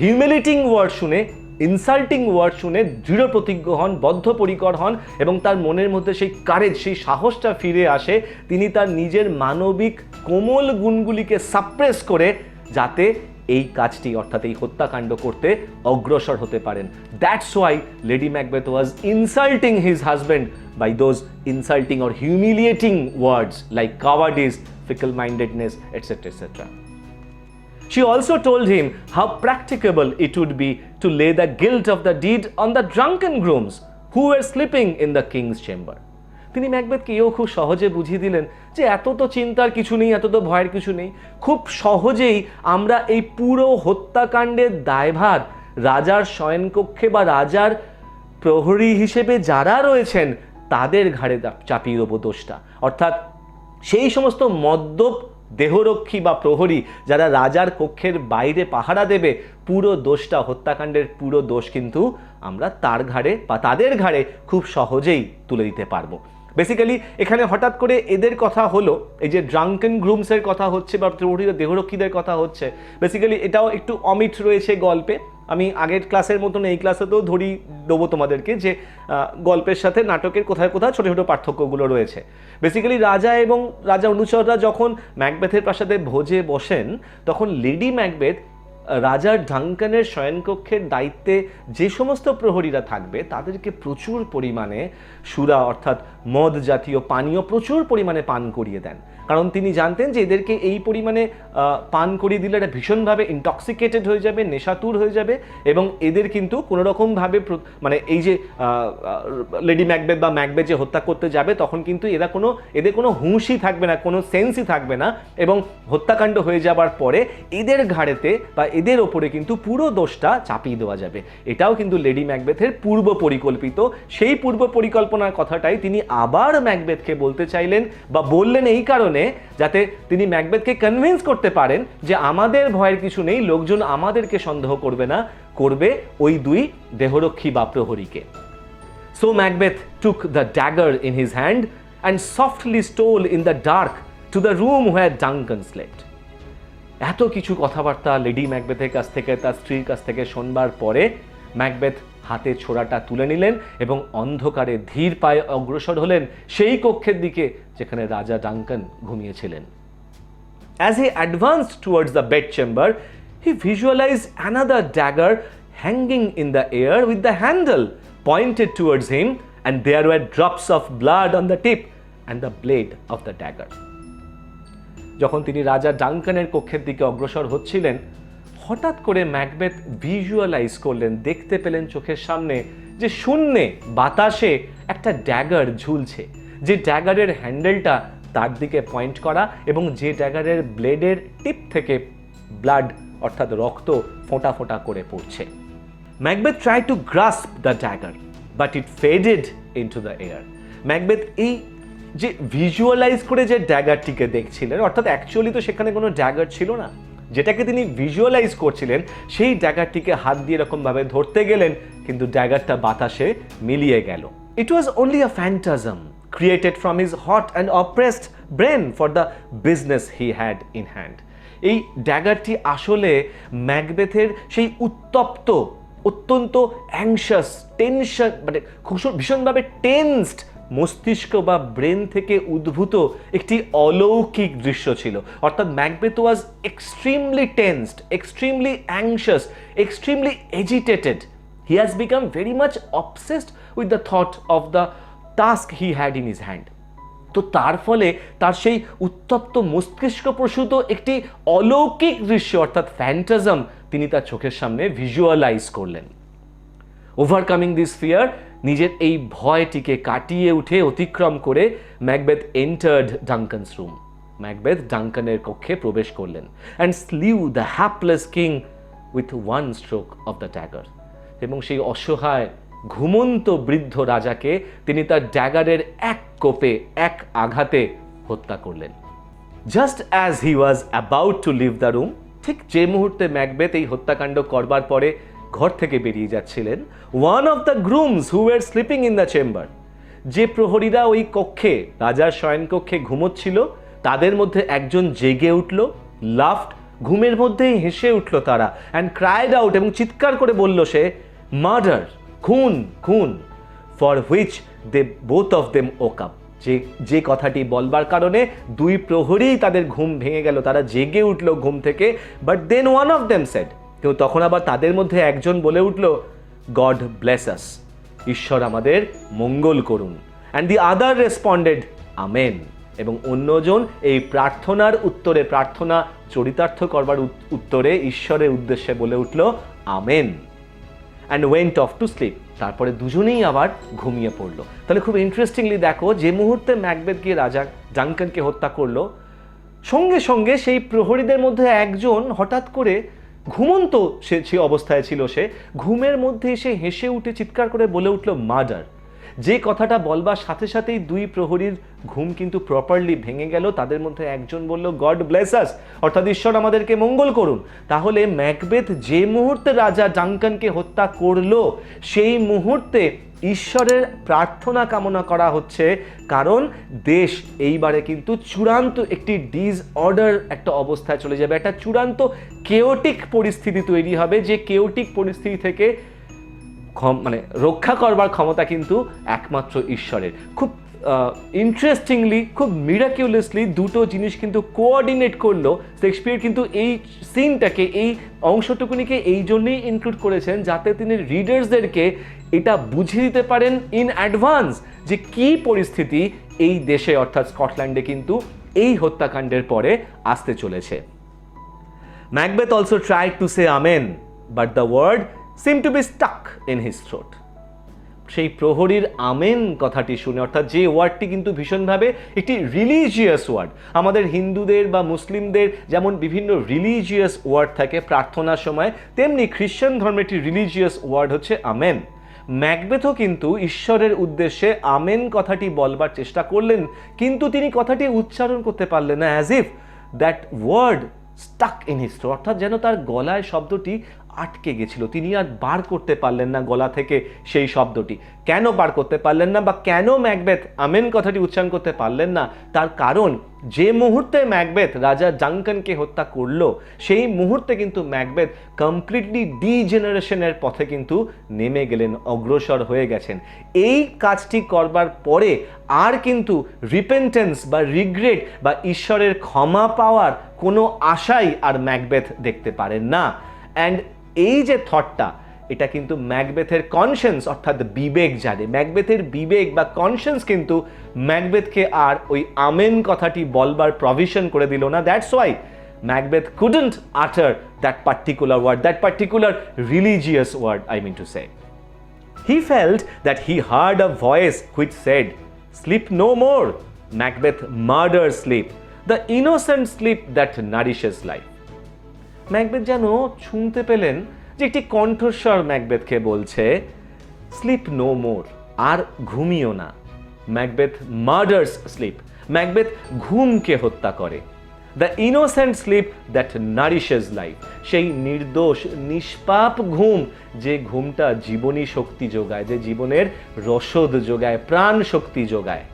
হিউমিলিটিং ওয়ার্ড শুনে, ইনসাল্টিং ওয়ার্ড শুনে দৃঢ় প্রতিজ্ঞ হন, বদ্ধপরিকর হন, এবং তার মনের মধ্যে সেই কারেজ, সেই সাহসটা ফিরে আসে, তিনি তার নিজের মানবিক কোমল গুণগুলিকে সাপ্রেস করে যাতে এই কাজটি অর্থাৎ এই হত্যাকাণ্ড করতে অগ্রসর হতে পারেন। That's why lady Macbeth was insulting his husband by those insulting or humiliating words like cowardice, fickle-mindedness, etc., etc. She also told him how practicable it would be to lay the guilt of the deed on the drunken grooms who were sleeping in the king's chamber. তিনি ম্যাকবেথকে এও খুব সহজে বুঝিয়ে দিলেন যে এত তো চিন্তার কিছু নেই, এত তো ভয়ের কিছু নেই। খুব সহজেই আমরা এই পুরো হত্যাকাণ্ডের দায়ভার রাজার শয়নকক্ষে বা রাজার প্রহরী হিসেবে যারা রয়েছেন তাদের ঘাড়ে চাপিয়ে দেবো দোষটা। অর্থাৎ সেই সমস্ত মদ্যপ দেহরক্ষী বা প্রহরী যারা রাজার কক্ষের বাইরে পাহারা দেবে, পুরো দোষটা, হত্যাকাণ্ডের পুরো দোষ কিন্তু আমরা তার ঘাড়ে বা তাদের ঘাড়ে খুব সহজেই তুলে দিতে পারবো। বেসিক্যালি এখানে হঠাৎ করে এদের কথা হলো, এই যে ড্রাঙ্কেন গ্রুমসের কথা হচ্ছে বা প্রহরী দেহরক্ষীদের কথা হচ্ছে, বেসিক্যালি এটাও একটু অমিট রয়েছে গল্পে। আমি আগের ক্লাসের মতন এই ক্লাসেতেও ধরি দেবো তোমাদেরকে যে গল্পের সাথে নাটকের কোথায় কোথায় ছোটো ছোটো পার্থক্যগুলো রয়েছে। বেসিক্যালি রাজা এবং রাজা অনুচররা যখন ম্যাকবেথের প্রাসাদে ভোজে বসেন, তখন লেডি ম্যাকবেথ রাজার ডাঙ্কানের শয়নকক্ষের দায়িত্বে যে সমস্ত প্রহরীরা থাকবে তাদেরকে প্রচুর পরিমাণে সুরা অর্থাৎ মদ জাতীয় পানীয় প্রচুর পরিমাণে পান করিয়ে দেন, কারণ তিনি জানতেন যে এদেরকে এই পরিমাণে পান করিয়ে দিলে এটা ভীষণভাবে ইনটক্সিকেটেড হয়ে যাবে, নেশাতুর হয়ে যাবে, এবং এদের কিন্তু কোনোরকমভাবে মানে এই যে লেডি ম্যাকবেথ বা ম্যাকবেথ যে হত্যা করতে যাবে তখন কিন্তু এদের কোনো হুঁশই থাকবে না, কোনো সেন্সই থাকবে না, এবং হত্যাকাণ্ড হয়ে যাবার পরে এদের ঘাড়েতে বা এদের ওপরে কিন্তু পুরো দোষটা চাপিয়ে দেওয়া যাবে। এটাও কিন্তু লেডি ম্যাকবেথের পূর্ব পরিকল্পিত। সেই পূর্ব পরিকল্পনার কথাটাই তিনি আবার ম্যাকবেথকে বলতে চাইলেন বা বললেন এই কারণে যাতে তিনি ম্যাকবেথকে কনভিন্স করতে পারেন যে আমাদের ভয়ের কিছু নেই, লোকজন আমাদেরকে সন্দেহ করবে না, করবে ওই দুই দেহরক্ষী বা প্রহরীকে। So Macbeth took the dagger in his hand and softly stole in the dark to the room where Duncan slept. এত কিছু কথাবার্তা লেডি ম্যাকবেথের কাছ থেকে, তার স্ত্রীর কাছ থেকে শোনবার পরে ম্যাকবেথ হাতে ছোড়াটা তুলে নিলেন এবং অন্ধকারে ধীর পায়ে অগ্রসর হলেন সেই কক্ষের দিকে যেখানে রাজা Duncan ঘুমিয়েছিলেন। As he advanced towards the bedchamber, he visualized another dagger hanging in the air with the handle pointed towards him, and there were drops of blood on the tip and the blade of the dagger. যখন তিনি রাজা ডাঙ্কানের কক্ষের দিকে অগ্রসর হচ্ছিলেন, হঠাৎ করে Macbeth visualise করলেন, দেখতে পেলেন চোখের সামনে যে শূন্যে বাতাসে একটা ড্যাগার ঝুলছে, যে ড্যাগারের হ্যান্ডেলটা তার দিকে পয়েন্ট করা এবং যে ড্যাগারের ব্লেডের টিপ থেকে ব্লাড অর্থাৎ রক্ত ফোঁটা ফোঁটা করে পড়ছে। Macbeth tried to grasp the dagger but it faded into the air. Macbeth এই যে ভিজুয়ালাইজ করে যে ড্যাগারটিকে দেখছিলেন, অর্থাৎ অ্যাকচুয়ালি তো সেখানে কোনো ড্যাগার ছিল না, যেটাকে তিনি ভিজুয়ালাইজ করছিলেন সেই ড্যাগারটিকে হাত দিয়ে এরকমভাবে ধরতে গেলেন, কিন্তু ড্যাগারটা বাতাসে মিলিয়ে গেল। It was only a phantasm created from his hot and oppressed brain for the business he had in hand. এই ড্যাগারটি আসলে ম্যাকবেথের সেই উত্তপ্ত, অত্যন্ত অ্যাংশাস, টেনশন, মানে ভীষণভাবে টেন্সড মস্তিষ্ক বা ব্রেন থেকে উদ্ভূত একটি অলৌকিক দৃশ্য ছিল। অর্থাৎ Macbeth was extremely tensed, extremely anxious, extremely agitated. He has become very much obsessed with the thought of the task he had in his hand. তো তার ফলে তার সেই উত্তপ্ত মস্তিষ্ক প্রসূত একটি অলৌকিক দৃশ্য অর্থাৎ ফ্যান্টাজম তিনি তার চোখের সামনে ভিজুয়ালাইজ করলেন। ওভারকামিং দিস ফিয়ার, নিজের এই ভয়টিকে কাটিয়ে উঠে অতিক্রম করে Macbeth entered Duncan's room. Macbeth ডাঙ্কানের কক্ষে প্রবেশ করলেন and slew the hapless king with one stroke of the dagger. এবং সেই অসহায় ঘুমন্ত বৃদ্ধ রাজাকে তিনি তার ড্যাগারের এক কোপে, এক আঘাতে হত্যা করলেন। Just as he was about to leave the room, ঠিক যে মুহূর্তে ম্যাকবেথ এই হত্যাকাণ্ড করবার পরে ঘর থেকে বেরিয়ে যাচ্ছিলেন, one of the grooms who were sleeping in the chamber, যে প্রহরীরা ওই কক্ষে রাজার শয়নকক্ষে ঘুমোচ্ছিল তাদের মধ্যে একজন জেগে উঠল, লাফড, ঘুমের মধ্যেই হেসে উঠল তারা, অ্যান্ড ক্রাইড আউট, এবং চিৎকার করে বলল সে, মার্ডার, খুন, খুন, for which they both of them woke up, যে কথাটি বলবার কারণে দুই প্রহরীই তাদের ঘুম ভেঙে গেল, তারা জেগে উঠল ঘুম থেকে। But then one of them said, কিন্তু তখন আবার তাদের মধ্যে একজন বলে উঠল, গড ব্লেস আস, ঈশ্বর আমাদের মঙ্গল করুন। And the other responded, amen, এবং অন্যজন এই প্রার্থনার উত্তরে, প্রার্থনা চরিতার্থ করবার উত্তরে ঈশ্বরের উদ্দেশ্যে বলে উঠল, amen, and went of to sleep. তারপরে দুজনেই আবার ঘুমিয়ে পড়লো। তাহলে খুব ইন্টারেস্টিংলি দেখো, যে মুহূর্তে ম্যাকবেথ গিয়ে রাজা ডাঙ্কানকে হত্যা করলো, সঙ্গে সঙ্গে সেই প্রহরীদের মধ্যে একজন হঠাৎ করে ঘুমন্ত সে অবস্থায় ছিল, সে ঘুমের মধ্যে এসে হেসে উঠে চিৎকার করে বলে উঠল, মার্ডার। যে কথাটা বলবার সাথে সাথেই দুই প্রহরীর ঘুম কিন্তু প্রপারলি ভেঙে গেল। তাদের মধ্যে একজন বলল, গড ব্লেস আস, অর্থাৎ ঈশ্বর আমাদেরকে মঙ্গল করুন। তাহলে ম্যাকবেথ যে মুহূর্তে রাজা ডাঙ্কানকে হত্যা করলো, সেই মুহূর্তে ঈশ্বরের প্রার্থনা কামনা করা হচ্ছে, কারণ দেশ এইবারে কিন্তু চূড়ান্ত একটি ডিসঅর্ডার একটা অবস্থায় চলে যাবে, একটা চূড়ান্ত কেওটিক পরিস্থিতি তৈরি হবে, যে কেওটিক পরিস্থিতি থেকে মানে রক্ষা করবার ক্ষমতা কিন্তু একমাত্র ঈশ্বরের। খুব ইন্টারেস্টিংলি, খুব মিরাকিউলাসলি দুটো জিনিস কিন্তু কোঅর্ডিনেট করলো শেক্সপিয়ার। কিন্তু এই সিনটাকে, এই অংশটুকুনিকে এই জন্যই ইনক্লুড করেছেন যাতে তিনি রিডার্সদেরকে এটা বুঝিয়ে দিতে পারেন ইন অ্যাডভান্স যে কি পরিস্থিতি এই দেশে অর্থাৎ স্কটল্যান্ডে কিন্তু এই হত্যাকাণ্ডের পরে আসতে চলেছে। Macbeth also tried to say amen, but the word seemed to be stuck in his throat. সেই প্রহরীর আমেন কথাটি শুনে, অর্থাৎ যে ওয়ার্ডটি কিন্তু ভীষণভাবে একটি রিলিজিয়াস ওয়ার্ড, আমাদের হিন্দুদের বা মুসলিমদের যেমন বিভিন্ন রিলিজিয়াস ওয়ার্ড থাকে প্রার্থনার সময়, তেমনি খ্রিশ্চান ধর্মের একটি রিলিজিয়াস ওয়ার্ড হচ্ছে আমেন। ম্যাকবেথও কিন্তু ঈশ্বরের উদ্দেশ্যে আমেন কথাটি বলবার চেষ্টা করলেন, কিন্তু তিনি কথাটি উচ্চারণ করতে পারলেন না, as if that word stuck in his throat, অর্থাৎ যেন তার গলায় শব্দটি আটকে গেছিল, তিনি আর বার করতে পারলেন না গলা থেকে সেই শব্দটি। কেন বার করতে পারলেন না বা কেন ম্যাকবেথ আমেন কথাটি উচ্চারণ করতে পারলেন না, তার কারণ যে মুহূর্তে ম্যাকবেথ রাজা ডাঙ্কানকে হত্যা করলো, সেই মুহূর্তে কিন্তু ম্যাকবেথ কমপ্লিটলি ডিজেনারেশনের পথে কিন্তু নেমে গেলেন, অগ্রসর হয়ে গেছেন। এই কাজটি করবার পরে আর কিন্তু রিপেন্টেন্স বা রিগ্রেট বা ঈশ্বরের ক্ষমা পাওয়ার কোনো আশাই আর ম্যাকবেথ দেখতে পারেন না। অ্যান্ড এই যে থটটা, এটা কিন্তু ম্যাকবেথের কনসিয়েন্স অর্থাৎ বিবেক জানে, ম্যাকবেথের বিবেক বা কনসিয়েন্স কিন্তু ম্যাকবেথকে আর ওই আমেন কথাটি বলবার প্রভিশন করে দিল না। That's why Macbeth couldn't utter that particular word, that particular religious word, I mean to say. He felt that he heard a voice which said, "Sleep no more, Macbeth, murder sleep, the innocent sleep that nourishes life." Macbeth যেন শুনতে পেলেন যে একটি কণ্ঠস্বর ম্যাকবেথকে বলছে, slip no মোর, আর ঘুমিও না। ম্যাকবেথ মার্ডার্স স্লিপ, ম্যাকবেথ ঘুমকে হত্যা করে। The innocent sleep that nourishes life, সেই নির্দোষ নিষ্পাপ ঘুম, যে ঘুমটা জীবনী শক্তি যোগায়, যে জীবনের রসদ যোগায়, প্রাণ শক্তি যোগায়।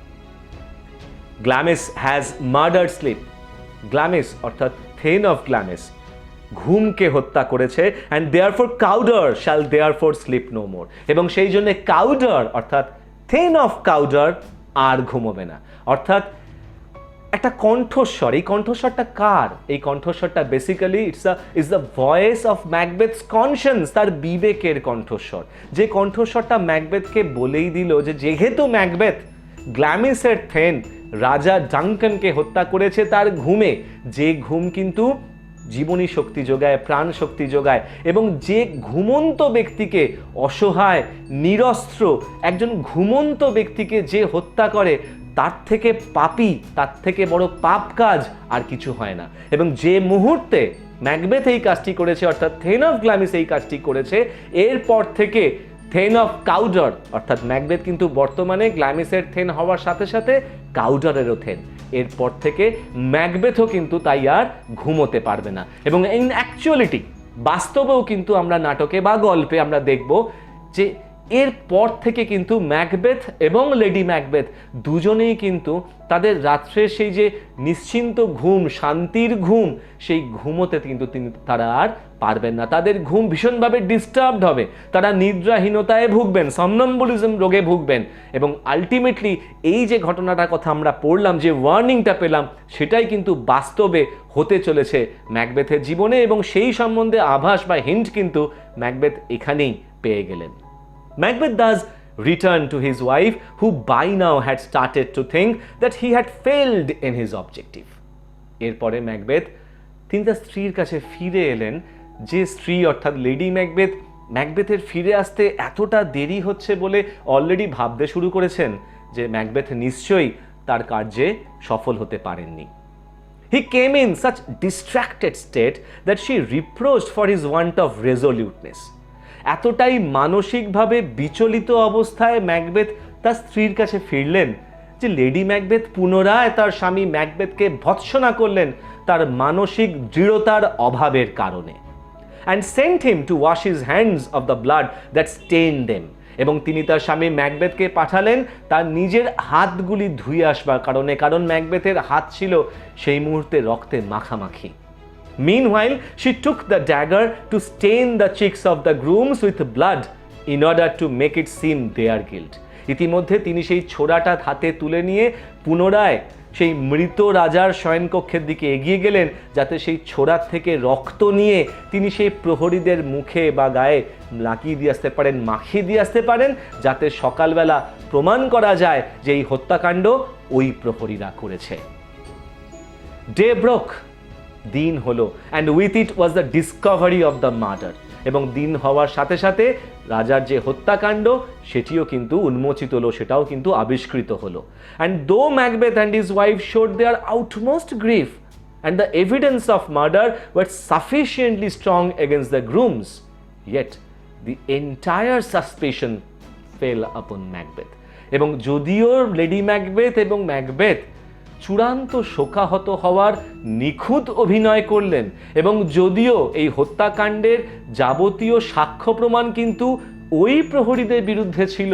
Glamis has murdered sleep, Glamis অর্থাৎ থেন অফ গ্ল্যামিস ঘুমকে হত্যা করেছে, and therefore Cawdor shall therefore sleep no more, এবং সেই জন্য কাউডার অর্থাৎ থেন অফ কাউডার আর ঘুমোবে না। অর্থাৎ একটা কণ্ঠস্বর, এই কণ্ঠস্বরটা কার? এই কণ্ঠস্বরটা basically it's the voice of Macbeth's conscience, তার বিবেকের কণ্ঠস্বর, যে কণ্ঠস্বরটা ম্যাকবেথকে বলেই দিল যে যেহেতু ম্যাকবেথ গ্ল্যামিসের থেন রাজা ডাঙ্কানকে হত্যা করেছে তার ঘুমে, যে ঘুম কিন্তু জীবনী শক্তি যোগায়, প্রাণ শক্তি যোগায়, এবং যে ঘুমন্ত ব্যক্তিকে, অসহায় নিরস্ত্র একজন ঘুমন্ত ব্যক্তিকে যে হত্যা করে, তার থেকে পাপী, তার থেকে বড় পাপ কাজ আর কিছু হয় না। এবং যে মুহূর্তে ম্যাকবেথ এই কাজটি করেছে, অর্থাৎ থেন অফ গ্ল্যামিস এই কাজটি করেছে, এরপর থেকে থেন অফ কাউডার অর্থাৎ ম্যাকবেথ কিন্তু বর্তমানে গ্ল্যামিসের থেন হওয়ার সাথে সাথে কাউডারেরও থেন। এরপর থেকে ম্যাকবেথও কিন্তু তাই আর ঘুমোতে পারবে না। এবং ইন অ্যাকচুয়ালিটি বাস্তবেও কিন্তু আমরা নাটকে বা গল্পে আমরা দেখব যে এরপর থেকে কিন্তু ম্যাকবেথ এবং লেডি ম্যাকবেথ দুজনেই কিন্তু তাদের রাত্রের সেই যে নিশ্চিন্ত ঘুম, শান্তির ঘুম, সেই ঘুমোতে কিন্তু তারা আর পারবেন না। তাদের ঘুম ভীষণভাবে ডিস্টার্বড হবে, তারা নিদ্রাহীনতায় ভুগবেন, সমনম্বুলিজম রোগে ভুগবেন, এবং আলটিমেটলি এই যে ঘটনাটার কথা আমরা পড়লাম, যে ওয়ার্নিংটা পেলাম, সেটাই কিন্তু বাস্তবে হতে চলেছে ম্যাকবেথের জীবনে, এবং সেই সম্বন্ধে আভাস বা হিন্ট কিন্তু ম্যাকবেথ এখানেই পেয়ে গেলেন। Macbeth thus returned to his wife, who by now had started to think that he had failed in his objective. এরপরে ম্যাকবেথ তিনি তার স্ত্রীর কাছে ফিরে এলেন, যে স্ত্রী অর্থাৎ লেডি ম্যাকবেথ ম্যাকবেথের ফিরে আসতে এতটা দেরি হচ্ছে বলে অলরেডি ভাবতে শুরু করেছেন যে ম্যাকবেথ নিশ্চয়ই তার কার্যে সফল হতে পারেননি। He came in such distracted state that she reproached for his want of resoluteness. এতটাই মানসিকভাবে বিচলিত অবস্থায় ম্যাকবেথ তার স্ত্রীর কাছে ফিরলেন যে লেডি ম্যাকবেথ পুনরায় তার স্বামী ম্যাকবেথকে ভৎসনা করলেন তার মানসিক দৃঢ়তার অভাবের কারণে, and sent him to wash his hands of the blood that stained them, এবং তিনি তার স্বামী ম্যাকবেথকে পাঠালেন তার নিজের হাতগুলি ধুয়ে আসবার কারণে, কারণ ম্যাকবেথের হাত ছিল সেই মুহূর্তে রক্তে মাখামাখি। Meanwhile, she took the dagger to stain the cheeks of the grooms with blood in order to make it seem their guilt. ইতিমধ্যে তিনি সেই ছোরাটা হাতে তুলে নিয়ে পুনরায় সেই মৃত রাজার শয়নকক্ষের দিকে এগিয়ে গেলেন, যাতে সেই ছোরার থেকে রক্ত নিয়ে তিনি সেই প্রহরীদের মুখে বা গায়ে লাগিয়ে দিয়ে আসতে পারেন, মাখিয়ে দিয়ে আসতে পারেন, যাতে সকালবেলা প্রমাণ করা যায় যে এই হত্যাকাণ্ড ওই প্রহরীরা করেছে। ডে ব্রোক, দিন হলো, and with it was the Discovery of the murder. এবং দিন হওয়ার সাথে সাথে রাজার যে হত্যাকাণ্ড সেটিও কিন্তু উন্মোচিত হলো, সেটাও কিন্তু আবিষ্কৃত হলো। And though Macbeth and his wife showed their outmost grief and the evidence of murder were sufficiently strong against the grooms, yet the entire suspicion fell upon Macbeth. এবং যদিও লেডি ম্যাকবেথ এবং ম্যাকবেথ চূড়ান্ত শোকাহত হওয়ার নিখুঁত অভিনয় করলেন, এবং যদিও এই হত্যাকাণ্ডের যাবতীয় সাক্ষ্য প্রমাণ কিন্তু ওই প্রহরীদের বিরুদ্ধে ছিল,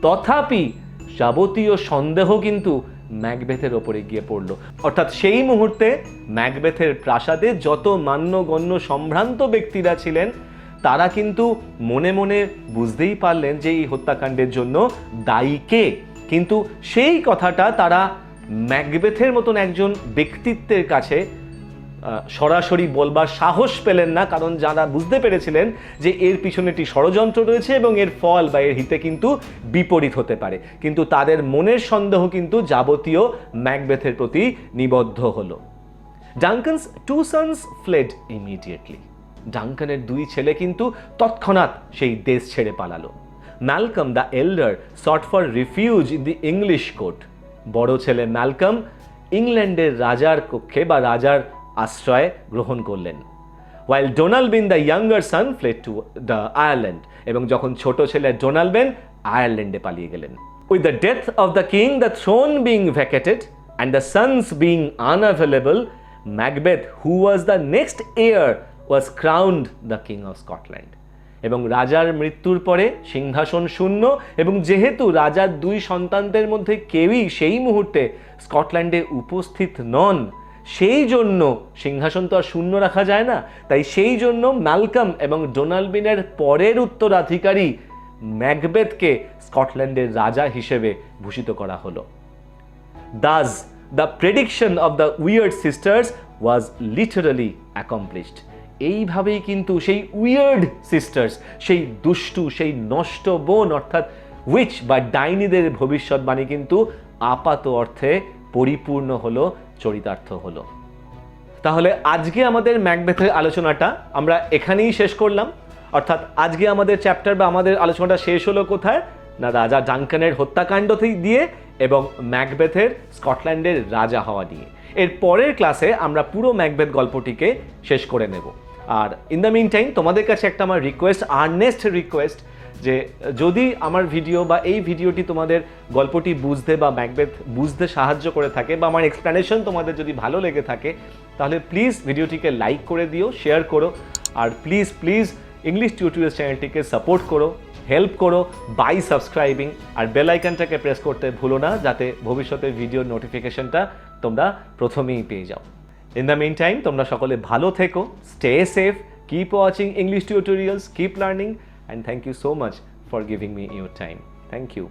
তথাপি যাবতীয় সন্দেহ কিন্তু ম্যাকবেথের ওপরে গিয়ে পড়ল। অর্থাৎ সেই মুহূর্তে ম্যাকবেথের প্রাসাদে যত মান্যগণ্য সম্ভ্রান্ত ব্যক্তিরা ছিলেন তারা কিন্তু মনে মনে বুঝতেই পারলেন যে এই হত্যাকাণ্ডের জন্য দায়ী কে, কিন্তু সেই কথাটা তারা ম্যাকবেথের মতন একজন ব্যক্তিত্বের কাছে সরাসরি বলবার সাহস পেলেন না, কারণ যারা বুঝতে পেরেছিলেন যে এর পিছনে একটি ষড়যন্ত্র রয়েছে এবং এর ফল বা এর হিতে কিন্তু বিপরীত হতে পারে। কিন্তু তাদের মনের সন্দেহ কিন্তু যাবতীয় ম্যাকবেথের প্রতি নিবদ্ধ হলো। Duncan's two sons fled immediately. ডানকানের দুই ছেলে কিন্তু তৎক্ষণাৎ সেই দেশ ছেড়ে পালালো। Malcolm the elder sought for refuge in the English court. বড় ছেলে ম্যালকম ইংল্যান্ডের রাজার কক্ষে বা রাজার আশ্রয় গ্রহণ করলেন। While Donalbain the younger son fled to the Ireland. এবং যখন ছোট ছেলে ডোনাল্ডবেন আয়ারল্যান্ডে পালিয়ে গেলেন। With the death of the king the throne being vacated and the sons being unavailable, Macbeth who was the next heir was crowned the king of Scotland. এবং রাজার মৃত্যুর পরে সিংহাসন শূন্য, এবং যেহেতু রাজার দুই সন্তানদের মধ্যে কেউই সেই মুহূর্তে স্কটল্যান্ডে উপস্থিত নন, সেই জন্য সিংহাসন তো আর শূন্য রাখা যায় না, তাই সেই জন্য ম্যালকম এবং ডোনাল্ডবিনের পরের উত্তরাধিকারী ম্যাকবেথকে স্কটল্যান্ডের রাজা হিসেবে ভূষিত করা হলো। Thus, the prediction of the weird sisters was literally accomplished. এইভাবেই কিন্তু সেই উইয়ার্ড সিস্টার্স, সেই দুষ্টু, সেই নষ্ট বোন অর্থাৎ উইচ বা ডাইনিদের ভবিষ্যৎবাণী কিন্তু আপাত অর্থে পরিপূর্ণ হলো, চরিতার্থ হলো। তাহলে আজকে আমাদের ম্যাকবেথের আলোচনাটা আমরা এখানেই শেষ করলাম। অর্থাৎ আজকে আমাদের চ্যাপ্টার বা আমাদের আলোচনাটা শেষ হলো কোথায় না, রাজা ডানকানের হত্যাকাণ্ড দিয়ে এবং ম্যাকবেথের স্কটল্যান্ডের রাজা হওয়া নিয়ে। এর পরের ক্লাসে আমরা পুরো ম্যাকবেথ গল্পটিকে শেষ করে নেব। আর ইন দ্য মিন টাইম তোমাদের কাছে একটা আমার রিকোয়েস্ট, আর্নেস্ট রিকোয়েস্ট, যে যদি আমার ভিডিও বা এই ভিডিওটি তোমাদের গল্পটি বুঝতে বা ম্যাকবেথ বুঝতে সাহায্য করে থাকে বা আমার এক্সপ্লেনেশন তোমাদের যদি ভালো লেগে থাকে, তাহলে প্লিজ ভিডিওটিকে লাইক করে দিও, শেয়ার করো, আর প্লিজ প্লিজ ইংলিশ টিউটোরিয়ালস চ্যানেলটিকে সাপোর্ট করো, হেল্প করো বাই সাবস্ক্রাইবিং, আর বেল আইকনটাকে প্রেস করতে ভুলো না, যাতে ভবিষ্যতের ভিডিওর নোটিফিকেশনটা তোমরা প্রথমেই পেয়ে যাও। ইন দ্য মিন টাইম তোমরা সকলে ভালো থেকো, stay safe, keep watching English tutorials, keep learning, and thank you so much for giving me your time. Thank you.